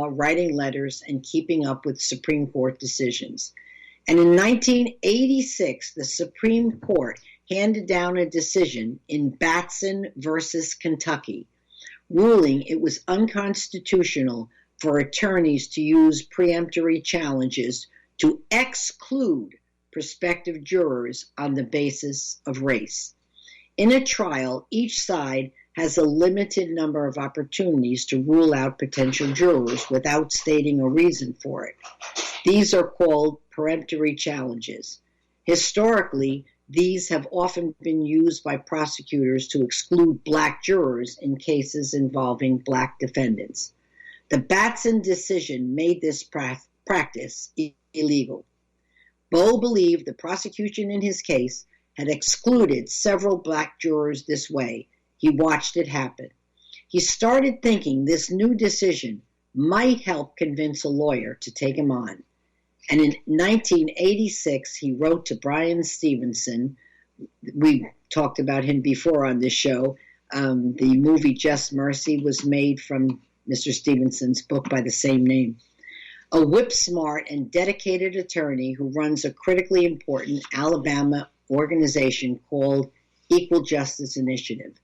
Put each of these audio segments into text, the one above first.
writing letters, and keeping up with Supreme Court decisions. And in 1986, the Supreme Court handed down a decision in Batson versus Kentucky, ruling it was unconstitutional for attorneys to use preemptory challenges to exclude prospective jurors on the basis of race. In a trial, each side has a limited number of opportunities to rule out potential jurors without stating a reason for it. These are called peremptory challenges. Historically, these have often been used by prosecutors to exclude black jurors in cases involving black defendants. The Batson decision made this practice illegal. Bowe believed the prosecution in his case had excluded several black jurors this way. He watched it happen. He started thinking this new decision might help convince a lawyer to take him on. And in 1986, he wrote to Bryan Stevenson. We talked about him before on this show. The movie Just Mercy was made from Mr. Stevenson's book by the same name. A whip-smart and dedicated attorney who runs a critically important Alabama organization called Equal Justice Initiative.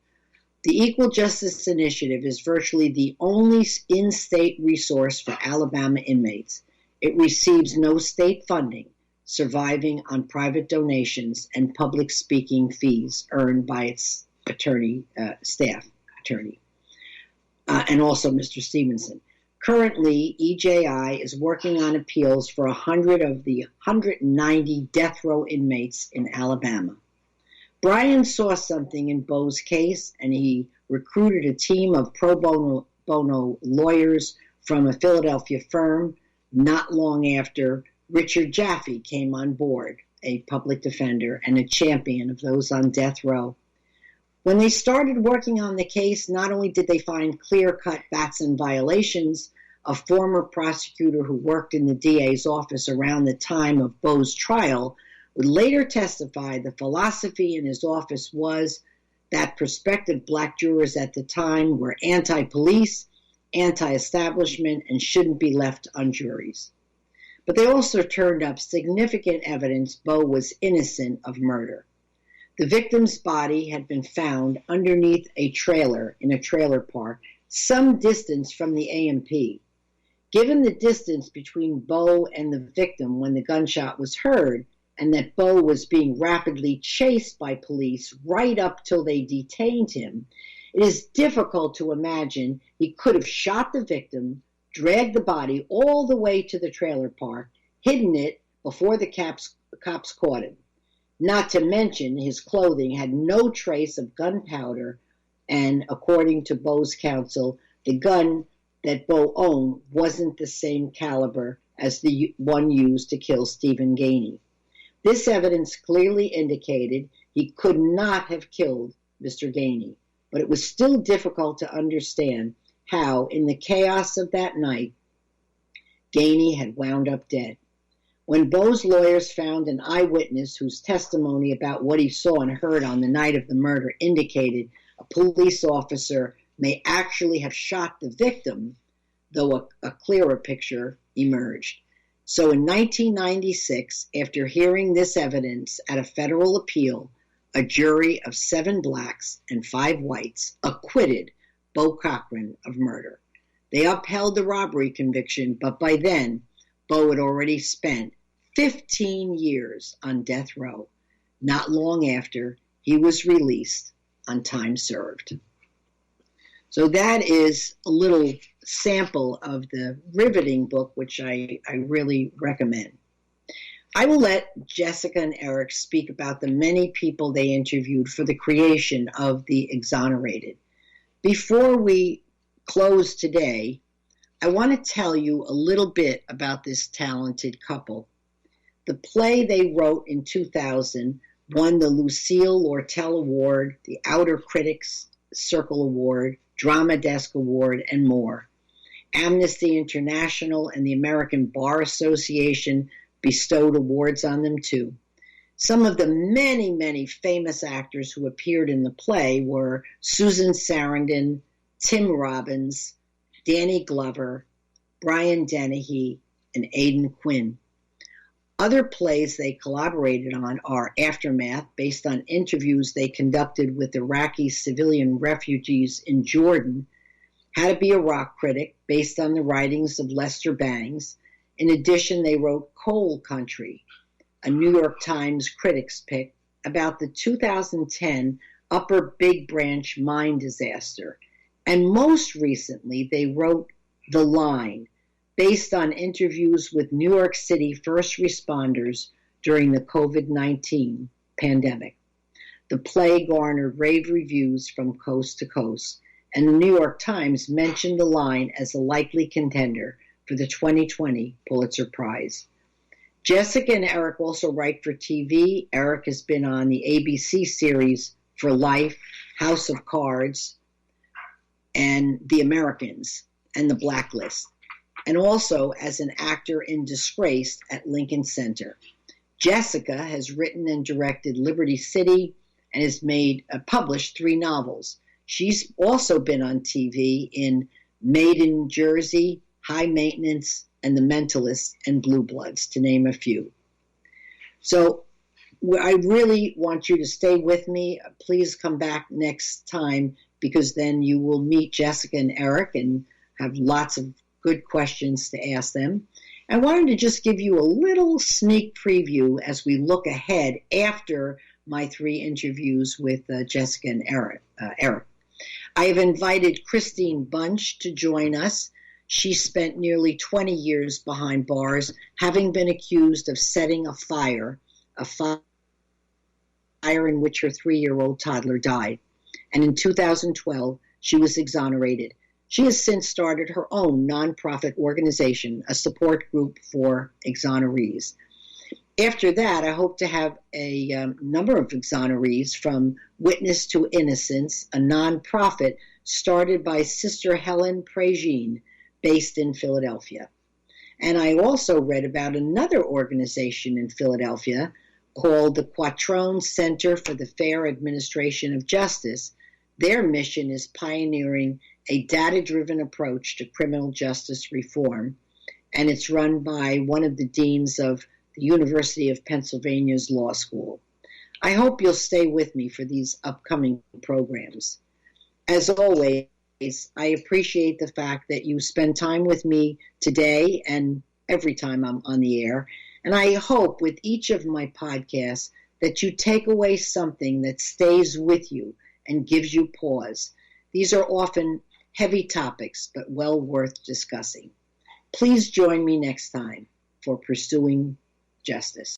The Equal Justice Initiative is virtually the only in-state resource for Alabama inmates. It receives no state funding, surviving on private donations and public speaking fees earned by its staff attorney, and also Mr. Stevenson. Currently, EJI is working on appeals for 100 of the 190 death row inmates in Alabama. Bryan saw something in Bowe's case, and he recruited a team of pro bono lawyers from a Philadelphia firm. Not long after, Richard Jaffe came on board, a public defender and a champion of those on death row. When they started working on the case, not only did they find clear-cut Batson violations, a former prosecutor who worked in the DA's office around the time of Bowe's trial would later testify the philosophy in his office was that prospective black jurors at the time were anti-police, anti-establishment, and shouldn't be left on juries. But they also turned up significant evidence Bowe was innocent of murder. The victim's body had been found underneath a trailer in a trailer park, some distance from the A&P. Given the distance between Bowe and the victim when the gunshot was heard, and that Bowe was being rapidly chased by police right up till they detained him, it is difficult to imagine he could have shot the victim, dragged the body all the way to the trailer park, hidden it before the cops caught him. Not to mention his clothing had no trace of gunpowder, and according to Bowe's counsel, the gun that Bowe owned wasn't the same caliber as the one used to kill Stephen Gainey. This evidence clearly indicated he could not have killed Mr. Gainey, but it was still difficult to understand how, in the chaos of that night, Gainey had wound up dead. When Bowe's lawyers found an eyewitness whose testimony about what he saw and heard on the night of the murder indicated a police officer may actually have shot the victim, though a clearer picture emerged. So in 1996, after hearing this evidence at a federal appeal, a jury of 7 blacks and 5 whites acquitted Bowe Cochran of murder. They upheld the robbery conviction, but by then, Bowe had already spent 15 years on death row. Not long after, he was released on time served. So that is a little sample of the riveting book, which I really recommend. I will let Jessica and Erik speak about the many people they interviewed for the creation of the Exonerated. Before we close today, I want to tell you a little bit about this talented couple. The play they wrote in 2000 won the Lucille Lortel Award, the Outer Critics Circle Award, Drama Desk Award, and more. Amnesty International and the American Bar Association bestowed awards on them too. Some of the many, many famous actors who appeared in the play were Susan Sarandon, Tim Robbins, Danny Glover, Brian Dennehy, and Aidan Quinn. Other plays they collaborated on are Aftermath, based on interviews they conducted with Iraqi civilian refugees in Jordan, How to Be a Rock Critic, based on the writings of Lester Bangs. In addition, they wrote Coal Country, a New York Times critic's pick, about the 2010 Upper Big Branch mine disaster. And most recently, they wrote The Line, based on interviews with New York City first responders during the COVID-19 pandemic. The play garnered rave reviews from coast to coast, and the New York Times mentioned The Line as a likely contender for the 2020 Pulitzer Prize. Jessica and Erik also write for TV. Erik has been on the ABC series For Life, House of Cards, and The Americans, and The Blacklist, and also as an actor in Disgraced at Lincoln Center. Jessica has written and directed Liberty City and has published 3 novels. She's also been on TV in Made in Jersey, High Maintenance, and The Mentalist, and Blue Bloods, to name a few. So I really want you to stay with me. Please come back next time, because then you will meet Jessica and Erik and have lots of good questions to ask them. I wanted to just give you a little sneak preview as we look ahead after my 3 interviews with Jessica and Erik. I have invited Christine Bunch to join us. She spent nearly 20 years behind bars, having been accused of setting a fire in which her 3-year-old toddler died. And in 2012, she was exonerated. She has since started her own nonprofit organization, a support group for exonerees. After that, I hope to have a number of exonerees from Witness to Innocence, a nonprofit started by Sister Helen Prégine, based in Philadelphia. And I also read about another organization in Philadelphia called the Quattrone Center for the Fair Administration of Justice. Their mission is pioneering a data-driven approach to criminal justice reform, and it's run by one of the deans of the University of Pennsylvania's Law School. I hope you'll stay with me for these upcoming programs. As always, I appreciate the fact that you spend time with me today and every time I'm on the air, and I hope with each of my podcasts that you take away something that stays with you and gives you pause. These are often heavy topics, but well worth discussing. Please join me next time for Pursuing Justice.